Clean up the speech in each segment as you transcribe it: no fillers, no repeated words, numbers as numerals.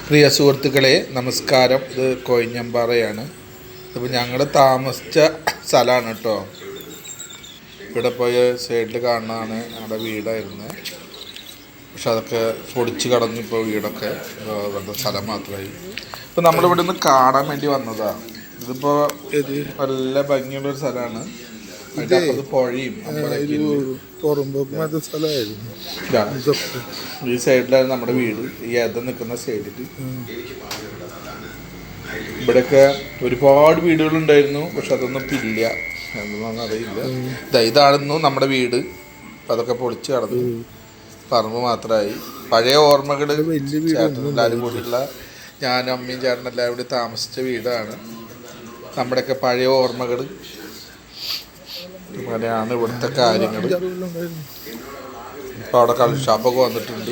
പ്രിയ സുഹൃത്തുക്കളെ നമസ്കാരം. ഇത് കൊഴിഞ്ഞമ്പാറയാണ്. ഇതിപ്പോൾ ഞങ്ങൾ താമസിച്ച സ്ഥലമാണ് കേട്ടോ. ഇവിടെ പോയ സൈഡിൽ കാണുന്നതാണ് ഞങ്ങളുടെ വീടായിരുന്നു. പക്ഷെ അതൊക്കെ പൊടിച്ച് കടന്നു. ഇപ്പോൾ വീടൊക്കെ ഇവിടുത്തെ സ്ഥലം മാത്രമായി. ഇപ്പോൾ നമ്മളിവിടെ നിന്ന് കാണാൻ വേണ്ടി വന്നതാണ്. ഇതിപ്പോൾ നല്ല ഭംഗിയുള്ളൊരു സ്ഥലമാണ്. പുഴയും ഈ സൈഡിലാണ് നമ്മുടെ വീട്. ഈ ഏത നിൽക്കുന്ന സൈഡിൽ ഇവിടെയൊക്കെ ഒരുപാട് വീടുകളുണ്ടായിരുന്നു. പക്ഷെ അതൊന്നും ഇല്ല, എന്നൊന്നും അറിയില്ല. ഇതായിരുന്നു നമ്മുടെ വീട്. അതൊക്കെ പൊളിച്ച് കടന്നു, പറമ്പ് മാത്രമായി. പഴയ ഓർമ്മകൾ ചേട്ടനെല്ലാവരും കൂടിയുള്ള ഞാനും അമ്മയും ചേട്ടനെല്ലാവരും കൂടി താമസിച്ച വീടാണ്. നമ്മുടെയൊക്കെ പഴയ ഓർമ്മകൾ അങ്ങനെയാണ് ഇവിടുത്തെ കാര്യങ്ങൾ. ഇപ്പം അവിടെ കളി ഷാപ്പൊക്കെ വന്നിട്ടുണ്ട്.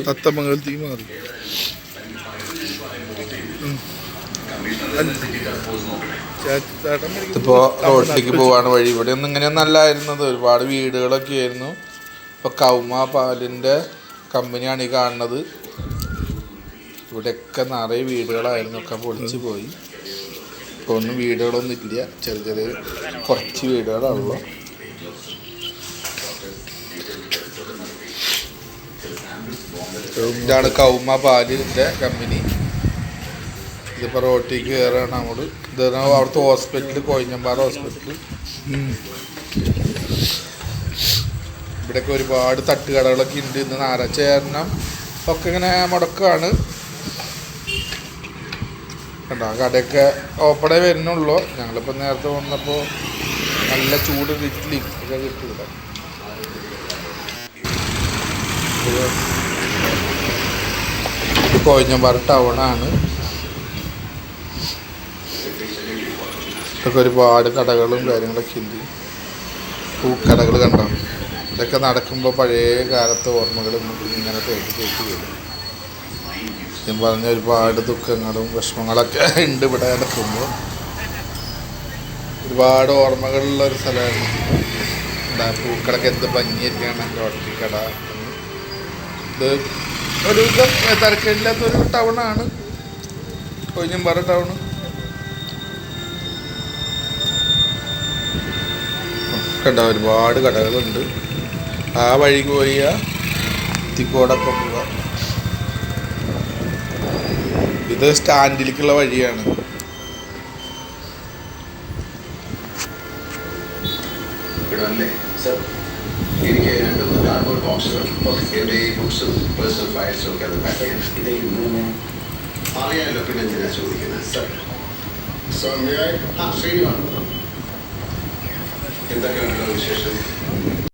ഇപ്പോൾ റോഡിലേക്ക് പോവാണ് വഴി. ഇവിടെ ഒന്നും ഇങ്ങനെയൊന്നും അല്ലായിരുന്നത്. ഒരുപാട് വീടുകളൊക്കെ ആയിരുന്നു. ഇപ്പോൾ കൗമ പാലിൻ്റെ കമ്പനിയാണ് ഈ കാണുന്നത്. ഇവിടെയൊക്കെ നിറയെ വീടുകളായിരുന്നു. ഒക്കെ പൊളിച്ച് പോയി. ഇപ്പോൾ ഒന്നും വീടുകളൊന്നും ഇല്ല. ചെറിയ ചെറിയ കുറച്ച് വീടുകളാണല്ലോ. ഇതാണ് കൗമ പാലിൻ്റെ കമ്പനി. ഇതിപ്പോൾ റോട്ടിലേക്ക് കയറുകയാണ് നമ്മൾ. ഇതാണ് അവിടുത്തെ ഹോസ്പിറ്റൽ, കൊഴിഞ്ഞമ്പാറ ഹോസ്പിറ്റൽ. ഇവിടെയൊക്കെ ഒരുപാട് തട്ടുകടകളൊക്കെ ഉണ്ട്. ഇന്ന് ഞായറാഴ്ച കാരണം ഒക്കെ ഇങ്ങനെ മുടക്കമാണ്. കണ്ടോ, കടയൊക്കെ ഓപ്പണേ വരുന്നുള്ളൂ. ഞങ്ങളിപ്പോൾ നേരത്തെ വന്നപ്പോൾ നല്ല ചൂട് ലിഫ്റ്റ് ഒക്കെ കിട്ടില്ല. കൊഴിഞ്ഞമ്പാറ ടൗണാണ്. ഇതൊക്കെ ഒരുപാട് കടകളും കാര്യങ്ങളൊക്കെ ഉണ്ട്. പൂക്കടകൾ കണ്ടോ. ഇതൊക്കെ നടക്കുമ്പോൾ പഴയ കാലത്തെ ഓർമ്മകൾ ഇങ്ങനെ തേക്കി വരും. ഞാൻ പറഞ്ഞ ഒരുപാട് ദുഃഖങ്ങളും വിഷമങ്ങളൊക്കെ ഉണ്ട് ഇവിടെ നടക്കുമ്പോൾ. ഒരുപാട് ഓർമ്മകളുള്ള ഒരു സ്ഥലമാണ്. എന്താ പൂക്കടക്ക് എന്ത് ഭംഗിയായിരിക്കണം. ലോട്ടറി കട. ഇത് ഒരു തിരക്കില്ലാത്തൊരു ടൗണാണ് കൊഴിഞ്ഞമ്പാറ ടൗണ്. കണ്ട ഒരുപാട് കടകളുണ്ട്. ആ വഴിക്ക് പോയ തിക്കോടൊക്കെ പോവാം. ഇത് സ്റ്റാൻഡിലേക്കുള്ള വഴിയാണ്. എനിക്ക് 2-3 കാർഡ്ബോർഡ് ബോക്സുകൾ എൻ്റെ ഈ ബുക്സും പേഴ്സണൽ ഫയൽസും ഒക്കെ അത് പാക്ക് ചെയ്യാൻ അറിയാമല്ലോ. പിന്നെ എന്തിനാ ചോദിക്കുന്നത്? ശ്രീനിവാണ്. എന്തൊക്കെയാണല്ലോ വിശേഷം?